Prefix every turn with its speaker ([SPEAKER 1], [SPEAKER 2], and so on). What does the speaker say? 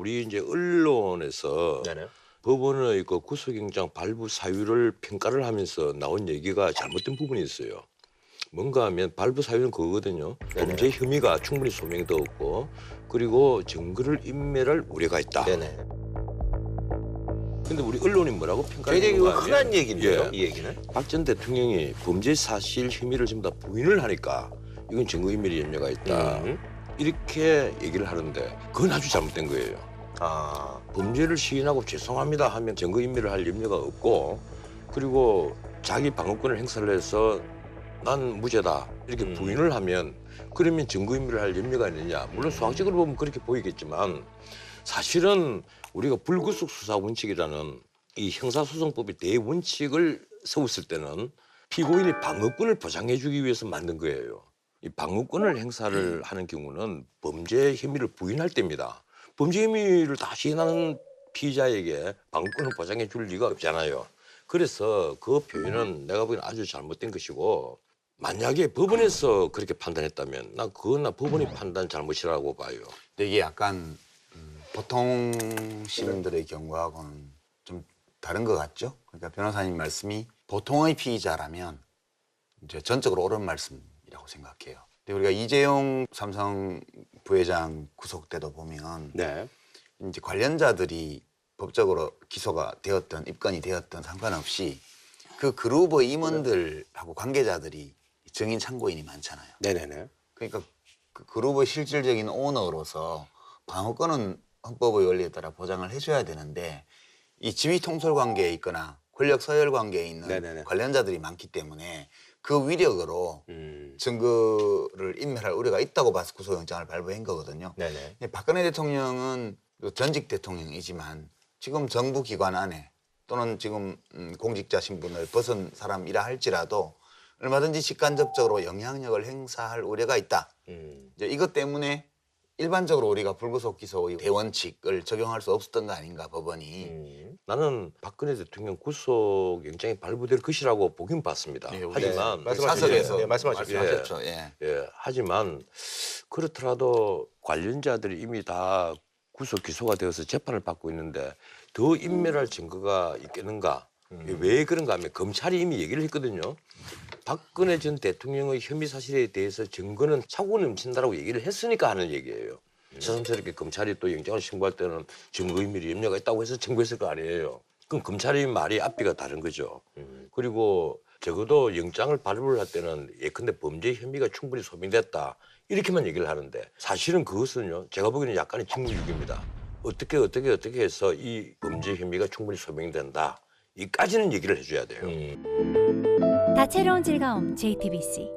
[SPEAKER 1] 우리 이제 언론에서
[SPEAKER 2] 네네.
[SPEAKER 1] 법원의 그 구속영장 발부 사유를 평가를 하면서 나온 얘기가 잘못된 부분이 있어요. 뭔가 하면 발부 사유는 그거거든요.
[SPEAKER 2] 네네.
[SPEAKER 1] 범죄 혐의가 충분히 소명되었고 그리고 증거를 인멸할 우려가 있다.
[SPEAKER 2] 네네.
[SPEAKER 1] 근데 우리 언론이 뭐라고 평가하는
[SPEAKER 2] 굉장히
[SPEAKER 1] 건가
[SPEAKER 2] 흔한
[SPEAKER 1] 하면,
[SPEAKER 2] 얘기인데요,
[SPEAKER 1] 예,
[SPEAKER 2] 이 얘기는.
[SPEAKER 1] 박 전 대통령이 범죄 사실 혐의를 전부 다 부인을 하니까 이건 증거인멸의 염려가 있다. 이렇게 얘기를 하는데 그건 아주 잘못된 거예요.
[SPEAKER 2] 아,
[SPEAKER 1] 범죄를 시인하고 죄송합니다 하면 증거인멸을 할 염려가 없고 그리고 자기 방어권을 행사를 해서 난 무죄다 이렇게 부인을 하면 그러면 증거인멸을 할 염려가 있느냐. 물론 수학적으로 보면 그렇게 보이겠지만 사실은 우리가 불구속 수사 원칙이라는 이 형사소송법의 대원칙을 세웠을 때는 피고인의 방어권을 보장해주기 위해서 만든 거예요. 이 방어권을 행사를 하는 경우는 범죄 혐의를 부인할 때입니다. 범죄 혐의를 다 시인하는 피의자에게 방어권을 보장해 줄 리가 없잖아요. 그래서 그 표현은 내가 보기에는 아주 잘못된 것이고 만약에 법원에서 그렇게 판단했다면 난 그건 나 법원의 판단 잘못이라고 봐요.
[SPEAKER 3] 근데 이게 약간 보통 시민들의 경우하고는 좀 다른 것 같죠? 그러니까 변호사님 말씀이 보통의 피의자라면 이제 전적으로 옳은 말씀이라고 생각해요. 근데 우리가 이재용 삼성 부회장 구속 때도 보면
[SPEAKER 2] 네.
[SPEAKER 3] 이제 관련자들이 법적으로 기소가 되었던 입건이 되었던 상관없이 그 그룹의 임원들하고 관계자들이 증인 참고인이 많잖아요.
[SPEAKER 2] 네네네.
[SPEAKER 3] 그러니까 그 그룹의 실질적인 오너로서 방어권은 헌법의 원리에 따라 보장을 해줘야 되는데 이 지휘 통솔 관계에 있거나 권력 서열 관계에 있는
[SPEAKER 2] 네네네.
[SPEAKER 3] 관련자들이 많기 때문에 그 위력으로 증거를 인멸할 우려가 있다고 봐서 구속영장을 발부한 거거든요.
[SPEAKER 2] 네네.
[SPEAKER 3] 근데 박근혜 대통령은 전직 대통령이지만 지금 정부 기관 안에 또는 지금 공직자 신분을 벗은 사람이라 할지라도 얼마든지 직간접적으로 영향력을 행사할 우려가 있다. 이제 이것 때문에 일반적으로 우리가 불구속 기소의 대원칙을 적용할 수 없었던 거 아닌가 법원이.
[SPEAKER 1] 나는 박근혜 대통령 구속영장이 발부될 것이라고 보긴 봤습니다.
[SPEAKER 3] 네,
[SPEAKER 1] 하지만
[SPEAKER 3] 사석에서
[SPEAKER 2] 네, 말씀하십시오.
[SPEAKER 3] 말씀하셨죠. 예.
[SPEAKER 1] 예, 하지만 그렇더라도 관련자들이 이미 다 구속 기소가 되어서 재판을 받고 있는데 더 인멸할 증거가 있겠는가? 왜 그런가 하면 검찰이 이미 얘기를 했거든요. 박근혜 전 대통령의 혐의 사실에 대해서 증거는 차고 넘친다라고 얘기를 했으니까 하는 얘기예요. 새삼스럽게 검찰이 또 영장을 신고할 때는 증거인멸이 염려가 있다고 해서 청구했을 거 아니에요. 그럼 검찰의 말이 앞뒤가 다른 거죠. 그리고 적어도 영장을 발부를 할 때는 예컨대 범죄 혐의가 충분히 소명됐다 이렇게만 얘기를 하는데 사실은 그것은요 제가 보기에는 약간의 직무유기입니다. 어떻게 해서 이 범죄 혐의가 충분히 소명된다 이까지는 얘기를 해줘야 돼요.
[SPEAKER 4] 다채로운 즐거움 JTBC